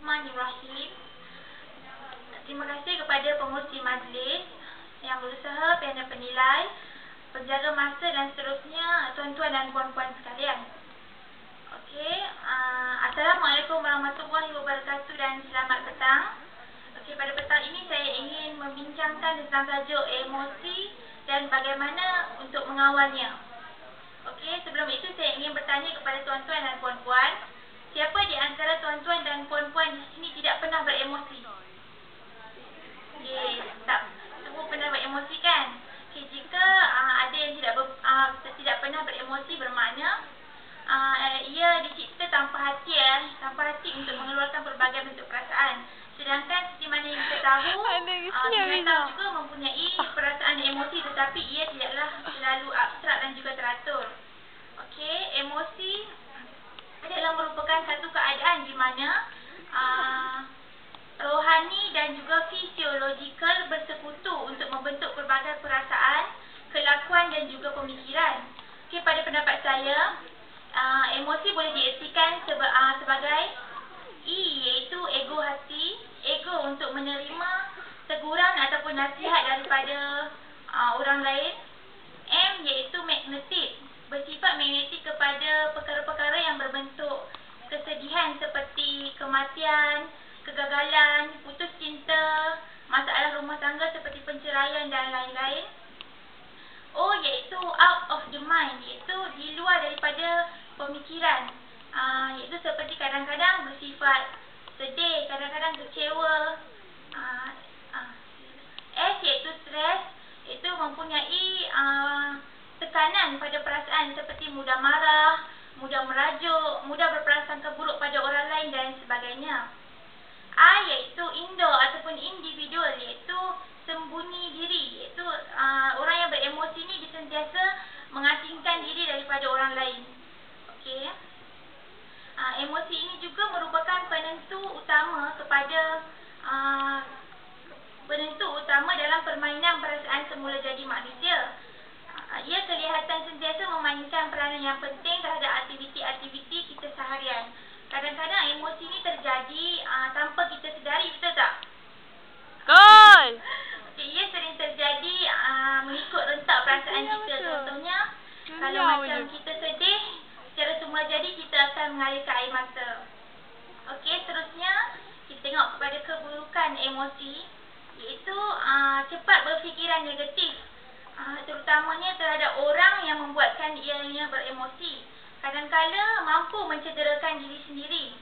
Bismillahirrahmanirrahim. Terima kasih kepada pengurusi majlis yang berusaha, pihak penilai, penjaga masa dan seterusnya, tuan-tuan dan puan-puan sekalian. Okey, Assalamualaikum warahmatullahi wabarakatuh dan selamat petang. Okey, pada petang ini saya ingin membincangkan tentang tajuk emosi dan bagaimana untuk mengawalnya. Okey, sebelum itu saya ingin bertanya kepada tuan-tuan dan puan-puan, siapa di antara tuan-tuan dan puan-puan di sini tidak pernah beremosi? Okey, tak semua pernah beremosi kan? Okey, jika ada yang tidak pernah beremosi, bermakna ia dicipta tanpa hati untuk mengeluarkan pelbagai bentuk perasaan. Sedangkan seperti mana yang kita tahu, binatang juga mempunyai perasaan emosi, tetapi ia tidaklah selalu abstrak dan juga teratur. Okey, emosi adalah merupakan satu keadaan di mana rohani dan juga fisiologikal bersekutu untuk membentuk pelbagai perasaan, kelakuan dan juga pemikiran. Okey, pada pendapat saya, emosi boleh diertikan sebagai E, iaitu ego hati, ego untuk menerima teguran ataupun nasihat daripada orang lain. M, iaitu magnetik, bersifat magnetik kepada perkara-perkara yang berbentuk kesedihan seperti kematian, kegagalan, putus cinta, masalah rumah tangga seperti penceraian dan lain-lain. O, iaitu out of the mind, iaitu di luar daripada pemikiran, iaitu seperti kadang-kadang bersifat sedih, kadang-kadang kecewa. S, iaitu stres, iaitu mempunyai tekanan pada perasaan seperti mudah marah, mudah merajuk, mudah berprasangka buruk pada orang lain dan sebagainya. I, iaitu indoor ataupun individual, iaitu sembunyi diri, iaitu orang yang beremosi ini sentiasa mengasingkan diri daripada orang lain. Okey. Emosi ini juga merupakan penentu utama dalam permainan perasaan semula jadi manusia. Ia kelihatan sentiasa memainkan peranan yang penting terhadap aktiviti-aktiviti kita seharian. Kadang-kadang emosi ini terjadi tanpa kita sedari, betul tak? Betul. Ia sering terjadi mengikut rentak perasaan kita. Contohnya, kalau macam kita sedih, secara semula jadi kita akan mengalirkan air mata. Okey, seterusnya kita tengok kepada keburukan emosi, iaitu cepat berfikiran negatif, terutamanya terhadap orang yang membuatkan ianya beremosi. Kadang-kala mampu mencederakan diri sendiri,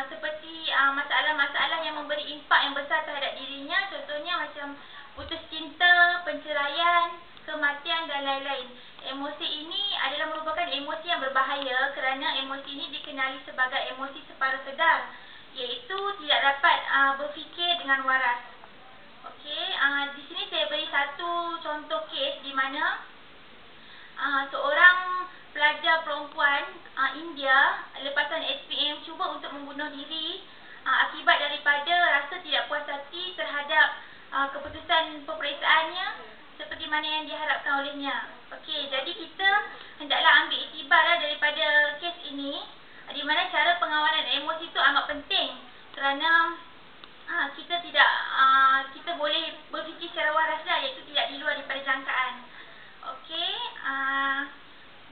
seperti masalah-masalah yang memberi impak yang besar terhadap dirinya. Contohnya macam putus cinta, penceraian, kematian dan lain-lain. Emosi ini adalah merupakan emosi yang berbahaya kerana emosi ini dikenali sebagai emosi separuh sedar, iaitu tidak dapat berfikir dengan waras. Okey, di sini saya beri satu contoh kes di mana seorang pelajar perempuan India lepasan SPM cuba untuk membunuh diri akibat daripada rasa tidak puas hati terhadap keputusan pemeriksaannya seperti mana yang diharapkan olehnya. Okey, jadi kita hendaklah ambil iktibar daripada kes ini, di mana cara pengawalan emosi itu amat penting kerana kita boleh berfikir secara waras, iaitu tidak di luar daripada jangkaan. Okey,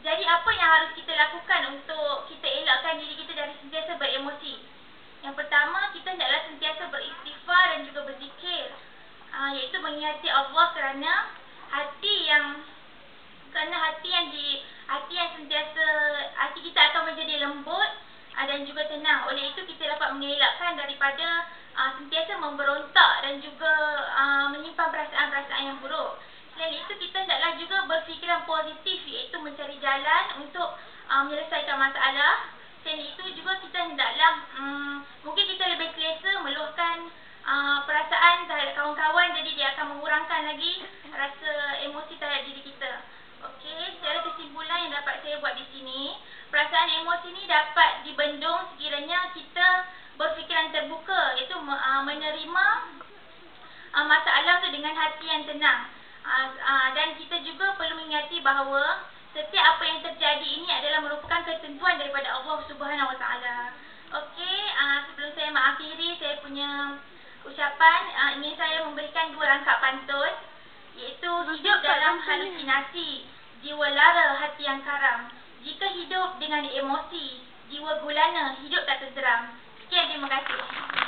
jadi apa yang harus kita lakukan untuk kita elakkan diri kita dari sentiasa beremosi? Yang pertama, kita hendaklah sentiasa beristighfar dan juga berzikir, iaitu mengingati Allah kerana hati kita akan menjadi lembut dan juga tenang. Oleh itu kita dapat mengelakkan daripada sentiasa memberontak dan juga menyimpan perasaan-perasaan yang buruk. Selain itu, kita hendaklah juga berfikiran positif, iaitu mencari jalan untuk menyelesaikan masalah. Selain itu juga kita hendaklah mungkin kita lebih selesa meluahkan perasaan terhadap kawan-kawan, jadi dia akan mengurangkan lagi rasa emosi terhadap diri kita. Okey, secara kesimpulan yang dapat saya buat di sini, perasaan emosi ini dapat dibendung sekiranya kita berfikiran terbuka, iaitu menerima masalah itu dengan hati yang tenang. Dan kita juga perlu ingati bahawa setiap apa yang terjadi ini adalah merupakan ketentuan daripada Allah Subhanahu Wa Taala. Okey, sebelum saya punya ucapan, ingin saya memberikan 2 rangkap pantun, iaitu hidup dalam halusinasi, jiwa lara hati yang karam. Jika hidup dengan emosi, jiwa gulana hidup tak terseram. Sekian, terima kasih.